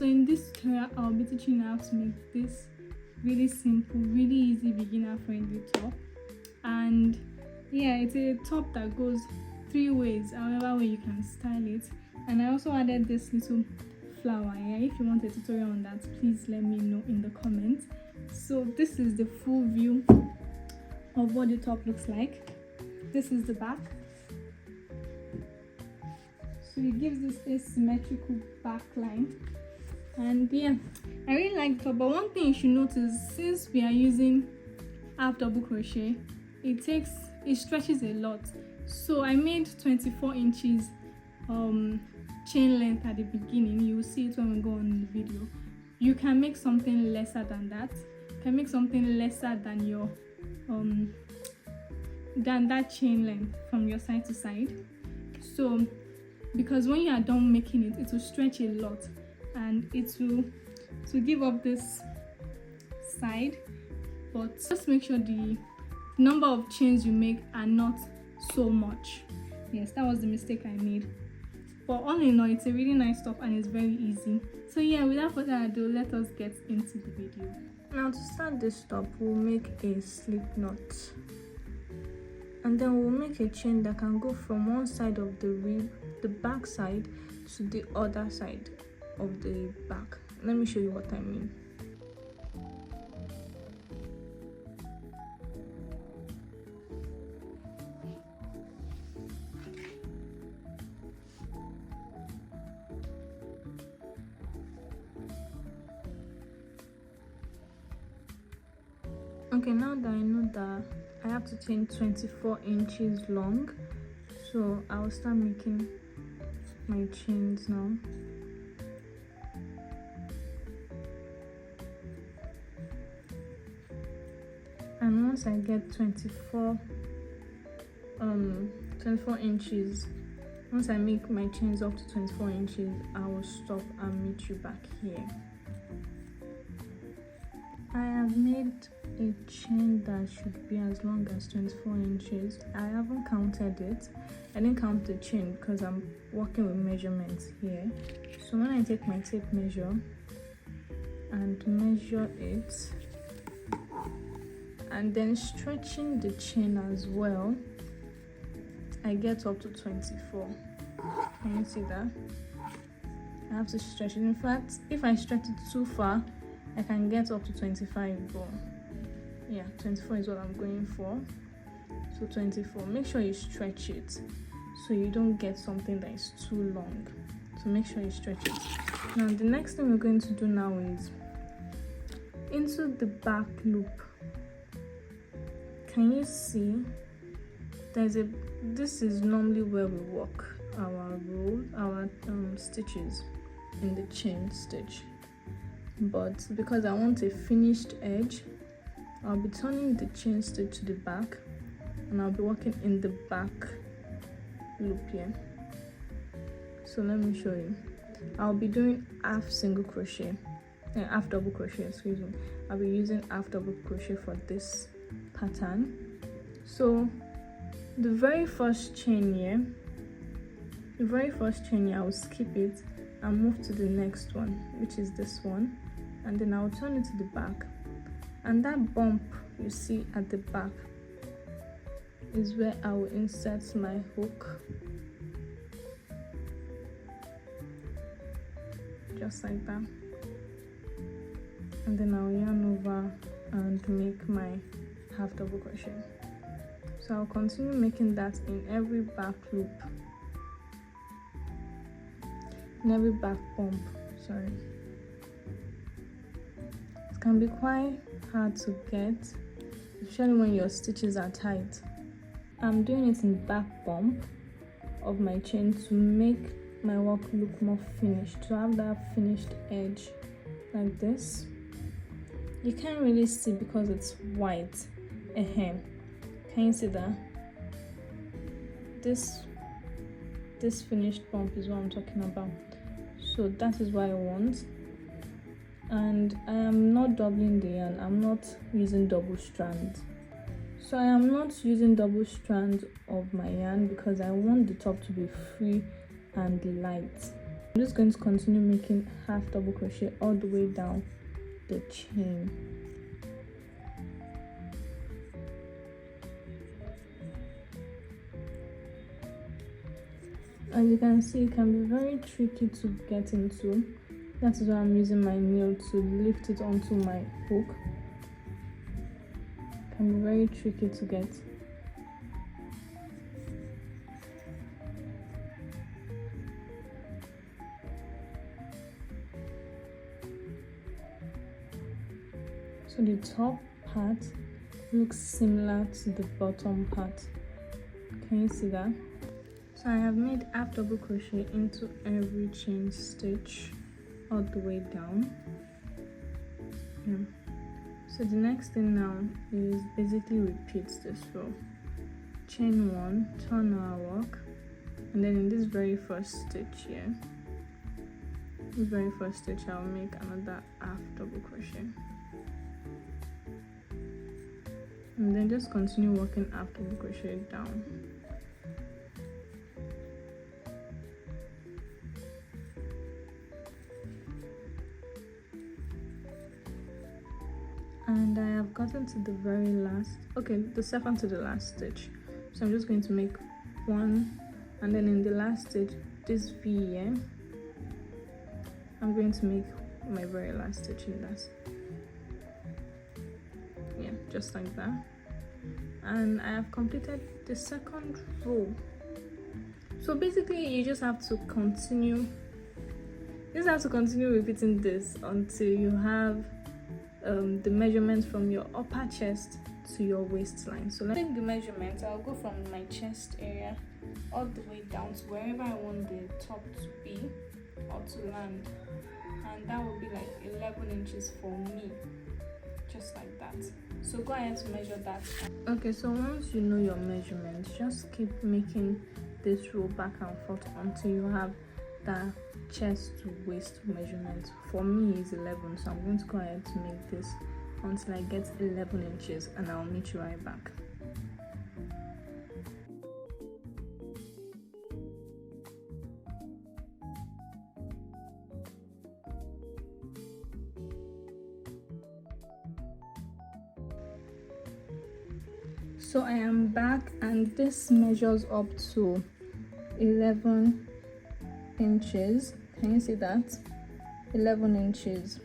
So in this tutorial, I'll be teaching you how to make this really simple, really easy, beginner friendly top. And yeah, it's a top that goes 3 ways, however way you can style it. And I also added this little flower. Yeah, if you want a tutorial on that, please let me know in the comments. So this is the full view of what the top looks like. This is the back. So it gives this asymmetrical back line. And yeah, I really like the top, but one thing you should notice, since we are using half double crochet, it stretches a lot. So I made 24 inches chain length at the beginning. You will see it when we go on the video. You can make something lesser than that. You can make something lesser than your than that chain length from your side to side. So because when you are done making it, it will stretch a lot, and it will give up this side. But just make sure the number of chains you make are not so much. Yes, that was the mistake I made. But all in all, it's a really nice top and it's very easy. So yeah, without further ado, let us get into the video. Now to start this top, we'll make a slip knot, and then we'll make a chain that can go from one side of the rib, the back side, to the other side of the back. Let me show you what I mean. Okay, now that I know that I have to chain 24 inches long, so I'll start making my chains now. And once I get 24 inches, once I make my chains up to 24 inches, I will stop and meet you back here. I have made a chain that should be as long as 24 inches. I haven't counted it. I didn't count the chain because I'm working with measurements here. So when I take my tape measure and measure it, and then stretching the chain as well, I get up to 24. Can you see that? I have to stretch it. In fact, if I stretch it too far, I can get up to 25, but yeah, 24 is what I'm going for. So 24, make sure you stretch it so you don't get something that is too long. So make sure you stretch it. Now the next thing we're going to do now is into the back loop. Can you see this is normally where we work our stitches in the chain stitch, but because I want a finished edge, I'll be turning the chain stitch to the back and I'll be working in the back loop here. So let me show you. I'll be doing half single crochet and half double crochet, excuse me. I'll be using half double crochet for this pattern. So the very first chain here, I will skip it and move to the next one, which is this one, and then I'll turn it to the back, and that bump you see at the back is where I will insert my hook, just like that, and then I'll yarn over and make my half double crochet. So I'll continue making that in every back loop, in every back bump, sorry. It can be quite hard to get, especially when your stitches are tight. I'm doing it in back bump of my chain to make my work look more finished, to have that finished edge like this. You can't really see because it's white. Can you see that? This finished bump is what I'm talking about. So that is what I want. And I am not doubling the yarn. I'm not using double strands. So I am not using double strands of my yarn because I want the top to be free and light. I'm just going to continue making half double crochet all the way down the chain. As you can see, it can be very tricky to get into. That is why I'm using my nail to lift it onto my hook. It can be very tricky to get. So the top part looks similar to the bottom part. Can you see that? So I have made half double crochet into every chain stitch all the way down. So the next thing now is basically repeat this row. Chain 1, turn our work, and then in this very first stitch here, this very first stitch, I'll make another half double crochet. And then just continue working half double crochet down. And I have gotten to the very last, the second to the last stitch. So I'm just going to make one, and then in the last stitch, this V here, I'm going to make my very last stitch in that. Yeah, just like that. And I have completed the second row. So basically you just have to continue repeating this until you have the measurements from your upper chest to your waistline. So let's take the measurements. I'll go from my chest area all the way down to wherever I want the top to be or to land, and that will be like 11 inches for me, just like that. So go ahead to measure that. Okay, so once you know your measurements, just keep making this row back and forth until you have the chest to waist measurement. For me is 11, so I'm going to go ahead to make this until I get 11 inches, and I'll meet you right back. So I am back, and this measures up to 11 inches. Can you see that? 11 inches.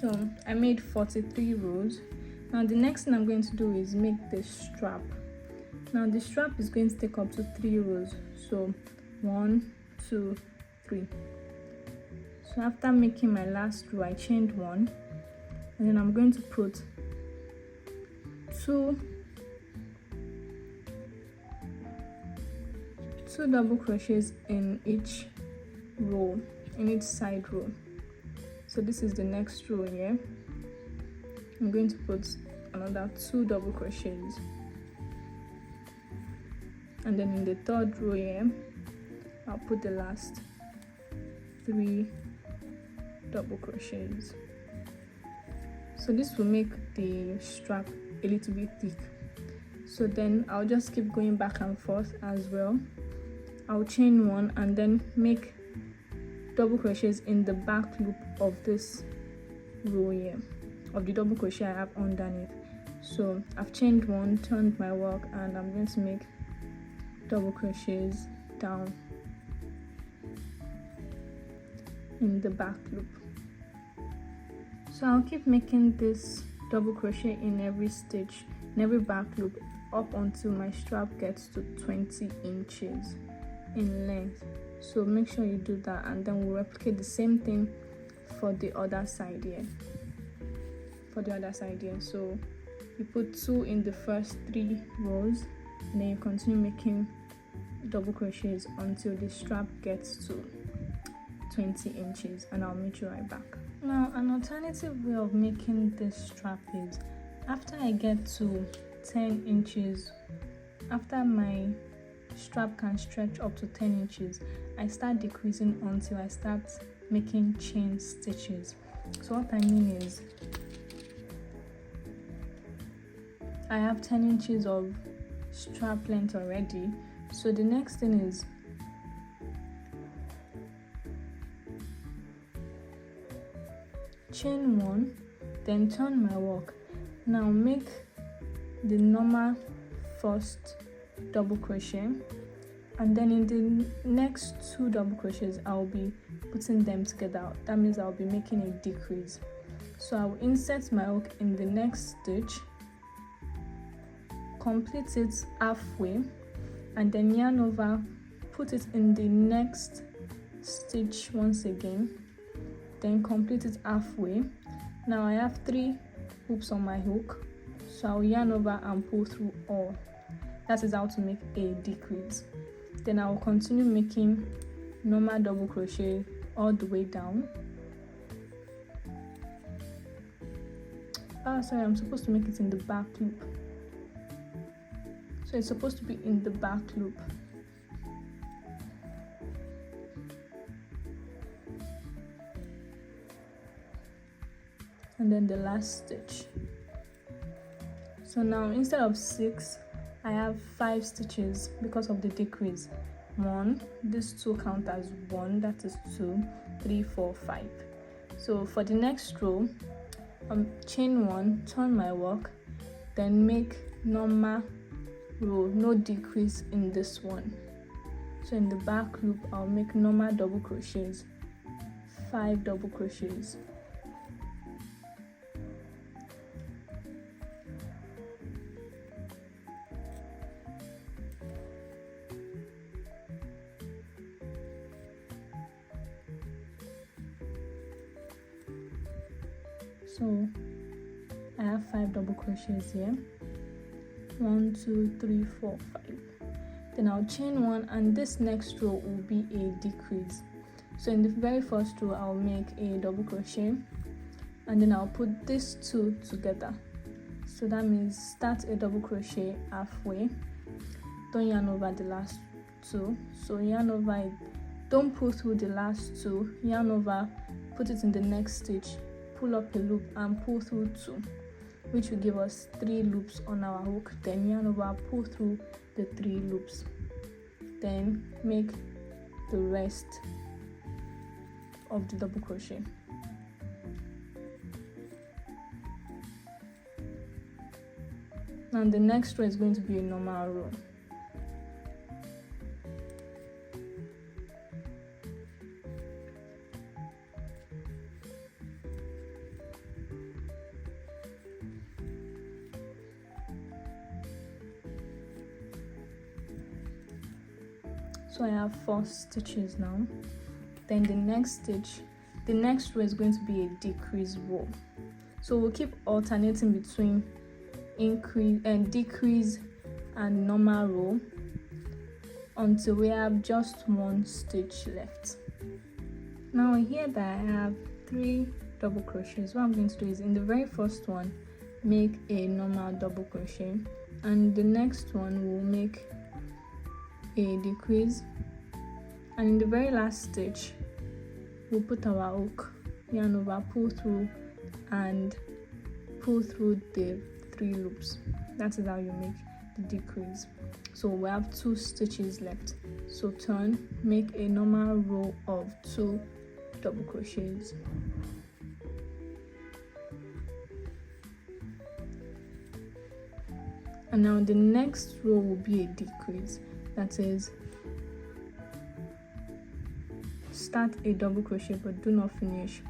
So I made 43 rows. Now the next thing I'm going to do is make the strap. Now the strap is going to take up to 3 rows. So 1, 2, 3. So after making my last row, I chained 1, and then I'm going to put 2 double crochets in each row, in each side row. So this is the next row here. I'm going to put another 2 double crochets, and then in the third row here, I'll put the last 3 double crochets. So this will make the strap a little bit thick. So then I'll just keep going back and forth as well. I'll chain 1 and then make double crochets in the back loop of this row here, of the double crochet I have underneath. So I've chained 1, turned my work, and I'm going to make double crochets down in the back loop. So I'll keep making this double crochet in every stitch, in every back loop, up until my strap gets to 20 inches in length. So make sure you do that, and then we'll replicate the same thing for the other side here. So you put 2 in the first 3 rows, and then you continue making double crochets until the strap gets to 20 inches, and I'll meet you right back. Now an alternative way of making this strap is, after I get to 10 inches, after my strap can stretch up to 10 inches, I start decreasing until I start making chain stitches. So what I mean is, I have 10 inches of strap length already. So the next thing is, chain 1, then turn my work. Now make the normal first double crochet, and then in the next 2 double crochets I'll be putting them together. That means I'll be making a decrease. So I'll insert my hook in the next stitch, complete it halfway, and then yarn over, put it in the next stitch once again, then complete it halfway. Now I have 3 hoops on my hook, so I'll yarn over and pull through all. That is how to make a decrease. Then I'll continue making normal double crochet all the way down. Sorry, I'm supposed to make it in the back loop. So it's supposed to be in the back loop. And then the last stitch. So now instead of 6, I have 5 stitches because of the decrease. 1, these 2 count as 1, that is 2, 3, 4, 5. So for the next row, chain 1, turn my work, then make normal row, no decrease in this one. So in the back loop, I'll make normal double crochets, 5 double crochets. So I have 5 double crochets here. 1, 2, 3, 4, 5. Then I'll chain 1, and this next row will be a decrease. So in the very first row, I'll make a double crochet, and then I'll put these 2 together. So that means start a double crochet halfway, don't yarn over the last 2. So yarn over it, don't pull through the last 2, yarn over, put it in the next stitch, pull up a loop and pull through 2, which will give us 3 loops on our hook. Then yarn over, pull through the 3 loops, then make the rest of the double crochet. Now the next row is going to be a normal row. So I have 4 stitches now. Then the next row is going to be a decrease row. So we'll keep alternating between increase and decrease and normal row until we have just 1 stitch left. Now here that I have 3 double crochets, what I'm going to do is in the very first one make a normal double crochet, and the next one will make a decrease, and in the very last stitch we'll put our hook, yarn over, pull through and pull through the 3 loops. That is how you make the decrease. So we have 2 stitches left. So turn, make a normal row of 2 double crochets. And now the next row will be a decrease. That is, start a double crochet but do not finish,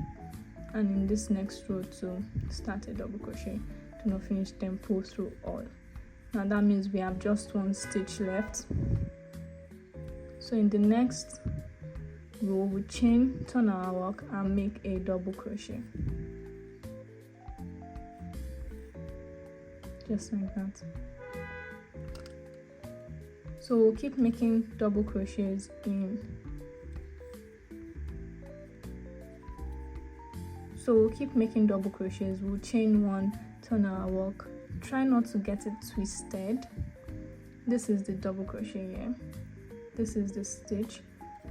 and in this next row to start a double crochet, do not finish, then pull through all. Now that means we have just 1 stitch left. So in the next row we chain, turn our work and make a double crochet, just like that. So we'll keep making double crochets we'll chain 1, turn our work, try not to get it twisted. This is the double crochet here, this is the stitch,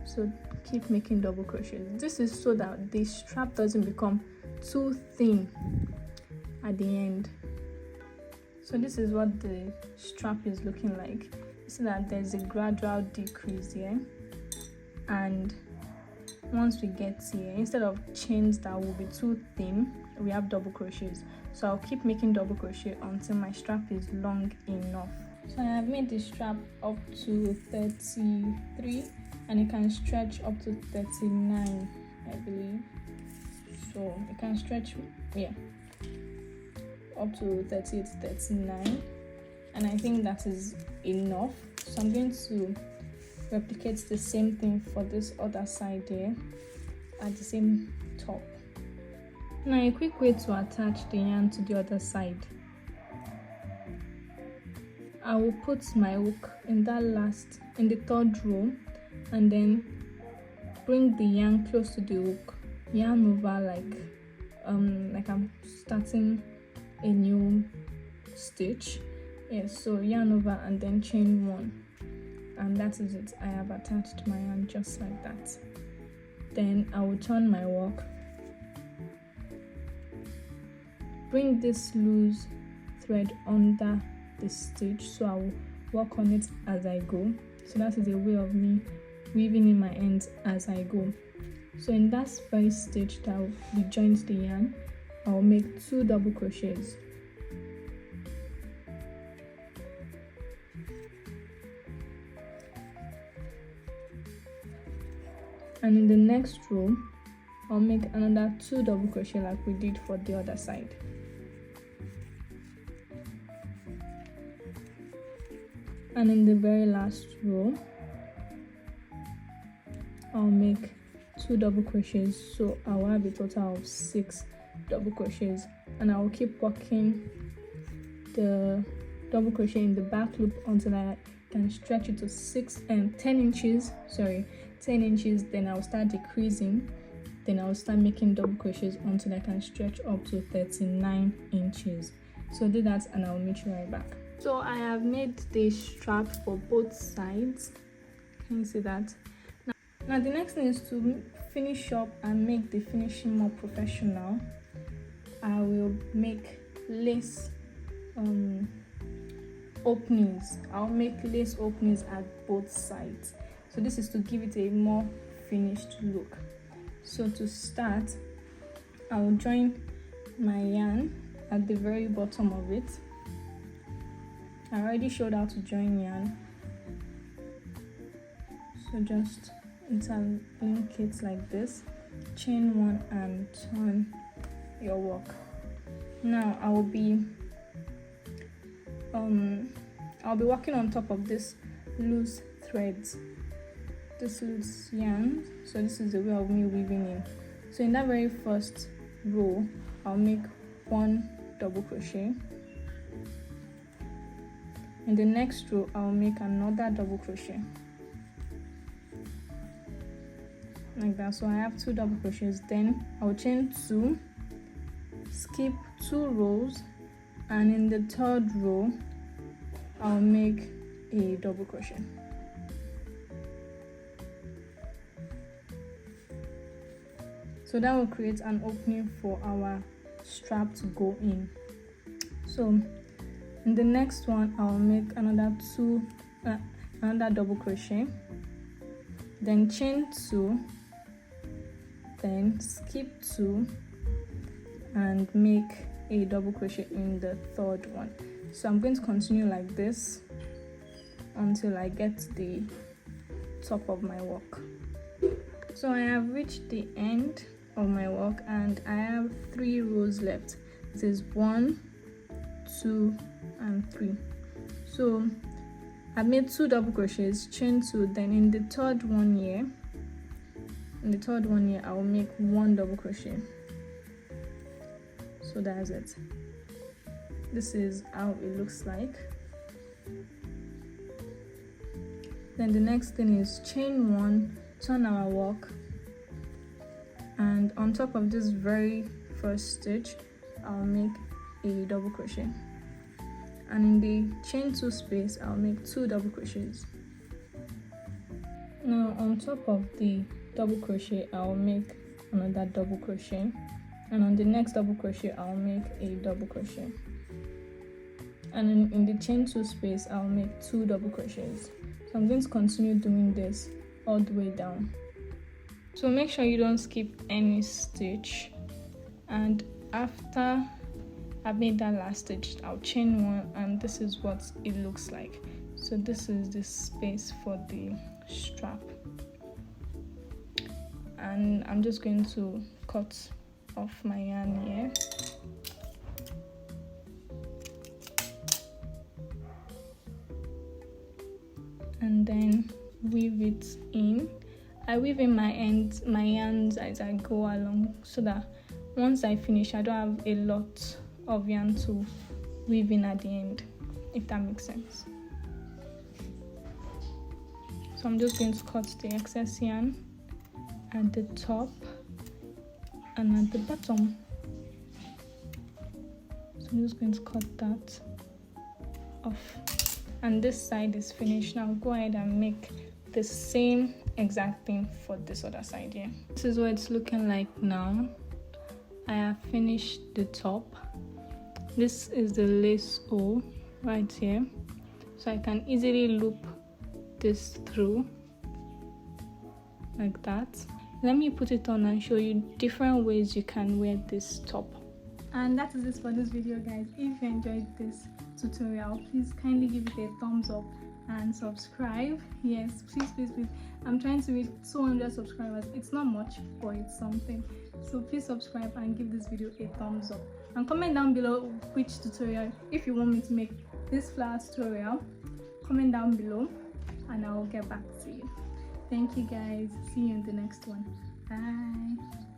so keep making double crochets. This is so that the strap doesn't become too thin at the end. So this is what the strap is looking like. You see that there's a gradual decrease here, and once we get here, instead of chains that will be too thin, we have double crochets. So I'll keep making double crochet until my strap is long enough. So I have made the strap up to 33 and it can stretch up to 39, I believe. So it can stretch, yeah, up to 38, 39, and I think that is enough. So I'm going to replicate the same thing for this other side here at the same top. Now a quick way to attach the yarn to the other side. I will put my hook in the third row, and then bring the yarn close to the hook, yarn over like I'm starting a new stitch. Yes, so yarn over and then chain one, and that is it. I have attached my yarn just like that. Then I will turn my work, bring this loose thread under the stitch, so I will work on it as I go. So that is a way of me weaving in my ends as I go. So in that very stitch that we joined the yarn, I will make 2 double crochets. And in the next row, I'll make another 2 double crochet like we did for the other side. And in the very last row, I'll make 2 double crochets, so I will have a total of 6 double crochets, and I will keep working the double crochet in the back loop until I can stretch it to 10 inches. Then I'll start decreasing, then I'll start making double crochets until I can stretch up to 39 inches. So do that and I'll meet you right back. So I have made the strap for both sides. Can you see that? Now the next thing is to finish up and make the finishing more professional. I will make lace openings. I'll make lace openings at both sides. So this is to give it a more finished look. So to start, I will join my yarn at the very bottom of it. I already showed how to join yarn. So just interlink it like this, chain one and turn your work. Now I'll be working on top of this loose threads, this loose yarn. So this is the way of me weaving in. So in that very first row, I'll make 1 double crochet. In the next row, I'll make another double crochet like that. So I have 2 double crochets. Then I'll chain 2, skip 2 rows, and in the third row I'll make a double crochet. So that will create an opening for our strap to go in. So in the next one, I'll make another double crochet, then chain 2, then skip 2, and make a double crochet in the third one. So I'm going to continue like this until I get the top of my work. So I have reached the end of my work and I have 3 rows left. This is 1, 2, and 3. So I made 2 double crochets, chain 2, then in the third one here, I will make 1 double crochet. So that's it. This is how it looks like. Then the next thing is chain 1, turn our work, and on top of this very first stitch, I'll make a double crochet. And in the chain 2 space, I'll make 2 double crochets. Now on top of the double crochet, I'll make another double crochet, and on the next double crochet, I'll make a double crochet. And in the chain 2 space, I'll make 2 double crochets. So I'm going to continue doing this all the way down. So make sure you don't skip any stitch, and after I've made that last stitch, I'll chain one, and this is what it looks like. So this is the space for the strap, and I'm just going to cut off my yarn here. And then weave it in. I weave in my yarns as I go along, so that once I finish, I don't have a lot of yarn to weave in at the end, if that makes sense. So I'm just going to cut the excess yarn at the top and at the bottom. So I'm just going to cut that off. And this side is finished. Now go ahead and make the same exact thing for this other side here. This is what it's looking like now. I have finished the top. This is the lace hole right here, so I can easily loop this through like that. Let me put it on and show you different ways you can wear this top. And that is it for this video, guys. If you enjoyed this tutorial, please kindly give it a thumbs up and subscribe. Yes, please. I'm trying to reach 200 subscribers. It's not much, but it's something. So please subscribe and give this video a thumbs up, and comment down below which tutorial, if you want me to make this flower tutorial, comment down below and I will get back to you. Thank you guys. See you in the next one. Bye.